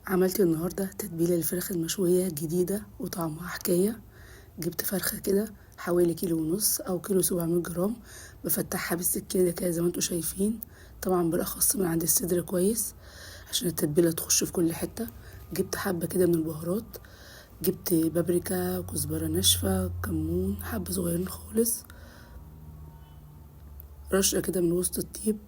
عملت النهاردة تتبيلة للفراخ المشوية جديدة وطعمها حكاية. جبت فرخة كده حوالي 1.5 كيلو أو 1.7 كيلو. بفتحها بالسكينة كده زي ما انتوا شايفين، طبعا بالأخص من عند الصدر كويس عشان التتبيلة تخش في كل حتة. جبت حبة كده من البهارات، جبت بابريكا، كزبرة ناشفة، كمون، حبة صغيرين خالص، رشة كده من وسط الطيب.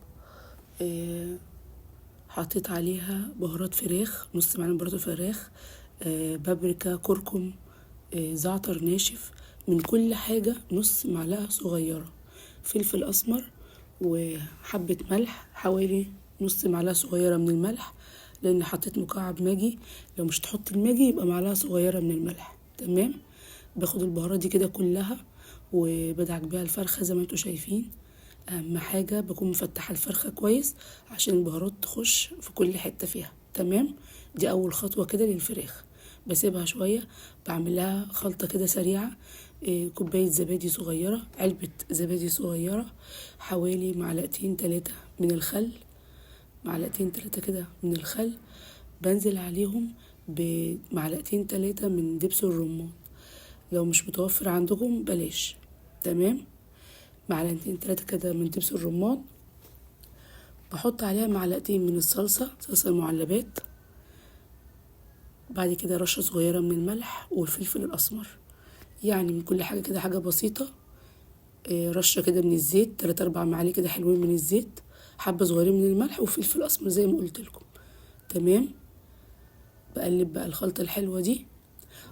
حطيت عليها بهارات فراخ، نص معلقة بهارات الفراخ، بابريكا، كركم، زعتر ناشف، من كل حاجة نص معلقة صغيرة، فلفل أسمر، وحبة ملح حوالي نص معلقة صغيرة من الملح، لأن حطيت مكعب ماجي. لو مش تحط الماجي يبقى معلقة صغيرة من الملح. تمام. باخد البهارات دي كده كلها وبدعك بيها الفرخة زي ما انتوا شايفين. اهم حاجة بكون مفتحة الفرخة كويس عشان البهارات تخش في كل حتة فيها. تمام. دي اول خطوة كده للفراخ. بسيبها شوية، بعمل لها خلطة كده سريعة. كوباية زبادي صغيرة، علبة زبادي صغيرة، حوالي معلقتين 3 من الخل، معلقتين 3 كده من الخل. بنزل عليهم بمعلقتين 3 من دبس الرمان، لو مش متوفر عندكم بلاش. تمام. معلقتين 3 كده من دبس الرمان. بحط عليها معلقتين من صلصة المعلبات. بعد كده رشة صغيرة من الملح والفلفل الأسمر، يعني من كل حاجة كده حاجة بسيطة. رشة كده من الزيت، 3-4 معالق كده حلوين من الزيت، حبة صغيرين من الملح وفلفل أسمر زي ما قلت لكم. تمام. بقلب بقى الخلطة الحلوة دي.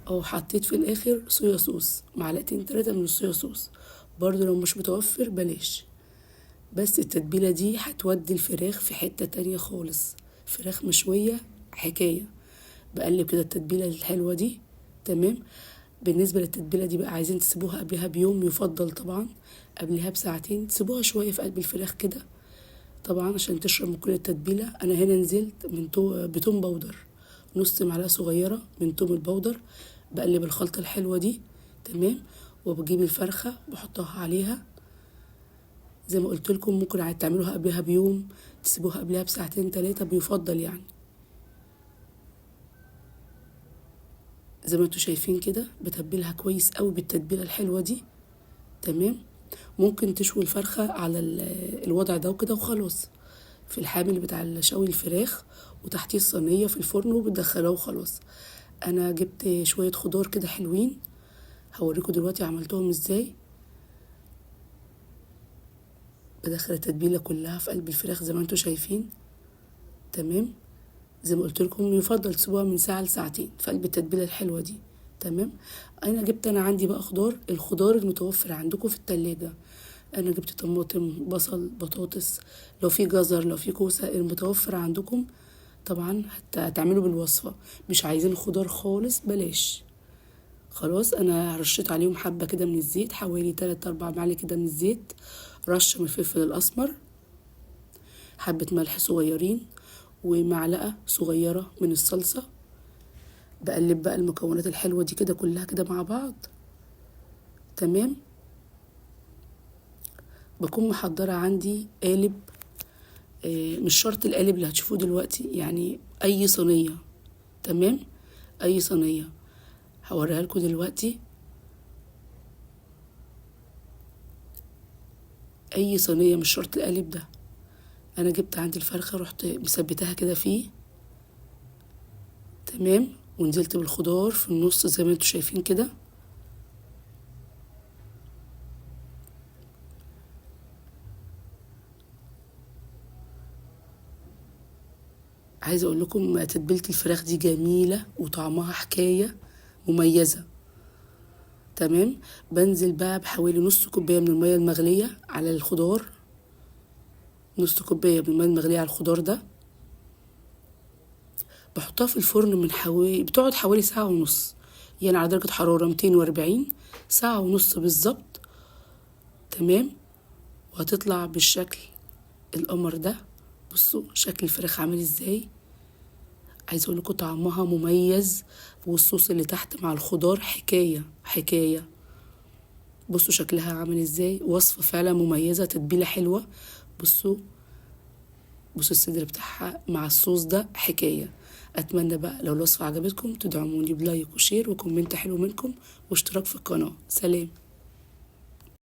أو حطيت في الآخر صويا صوص، معلقتين 3 من الصويا صوص، برضو لو مش متوفر بلاش. بس التتبيلة دي هتودي الفراخ في حتة تانية خالص، فراخ مشوية حكاية. بقلب كده التتبيلة الحلوة دي. تمام. بالنسبة للتتبيلة دي بقى، عايزين تسيبوها قبلها بيوم يفضل، طبعا قبلها بساعتين تسيبوها شوية في قلب الفراخ كده، طبعا عشان تشرب من كل التتبيلة. انا هنا نزلت من بتوم بودر، نص معلقة صغيرة من توم البودر. بقلب الخلطة الحلوة دي. تمام. وبجيب الفرخة بحطها عليها زي ما قلت لكم. ممكن تعملوها قبلها بيوم، تسيبوها قبلها بساعتين 3 بيفضل يعني. زي ما انتوا شايفين كده بتبلها كويس قوي بالتتبيله الحلوه دي. تمام. ممكن تشوي الفرخه على الوضع ده وكده وخلاص، في الحامل بتاع شوي الفراخ، وتحتيه الصينيه في الفرن وبتدخلوه وخلاص. انا جبت شويه خضار كده حلوين، هوريكم دلوقتي عملتهم ازاي. بدخل التتبيله كلها في قلب الفراخ زي ما انتوا شايفين. تمام. زي ما قلت لكم يفضل تسيبوها من ساعة لساعتين في قلب التتبيلة الحلوة دي. تمام. انا عندي بقى الخضار المتوفر عندكم في التلاجة. انا جبت طماطم، بصل، بطاطس، لو في جزر، لو في كوسة، المتوفر عندكم طبعا هتعملوا بالوصفة. مش عايزين خضار خالص بلاش. خلاص. انا رشيت عليهم حبة كده من الزيت، حوالي 3-4 معالق كده من الزيت، رشة من الفلفل الاسمر، حبة ملح صغيرين، ومعلقة صغيرة من الصلصة. بقلب بقى المكونات الحلوة دي كده كلها كده مع بعض. تمام. بكون محضرة عندي قالب، مش شرط القالب اللي هتشوفوه دلوقتي، يعني اي صينية. تمام. اي صينية هوريها لكم دلوقتي. اي صينية مش شرط القالب ده. انا جبت عندي الفرخة، رحت مثبتها كده فيه. تمام. ونزلت بالخضار في النص زي ما انتوا شايفين كده. عايزه اقول لكم تتبيله الفراخ دي جميله وطعمها حكايه مميزه. تمام. بنزل بقى بحوالي نص كوبايه من الميه المغليه على الخضار، نص كوبايه من الميه المغليه على الخضار ده. بحطها في الفرن بتقعد حوالي ساعه ونص، يعني على درجه حراره 240، ساعه ونص بالظبط. تمام. وهتطلع بالشكل القمر ده. بصوا شكل الفراخ عامل ازاي. عايزه اقول لكم طعمها مميز، والصوص اللي تحت مع الخضار حكايه حكايه. بصوا شكلها عامل ازاي، وصفة فعلا مميزة، تتبيلة حلوة. بصوا الصدر بتاعها مع الصوص ده حكاية. اتمنى بقى لو الوصفة عجبتكم تدعموني بلايك وشير وكومنت حلو منكم واشتراك في القناة. سلام.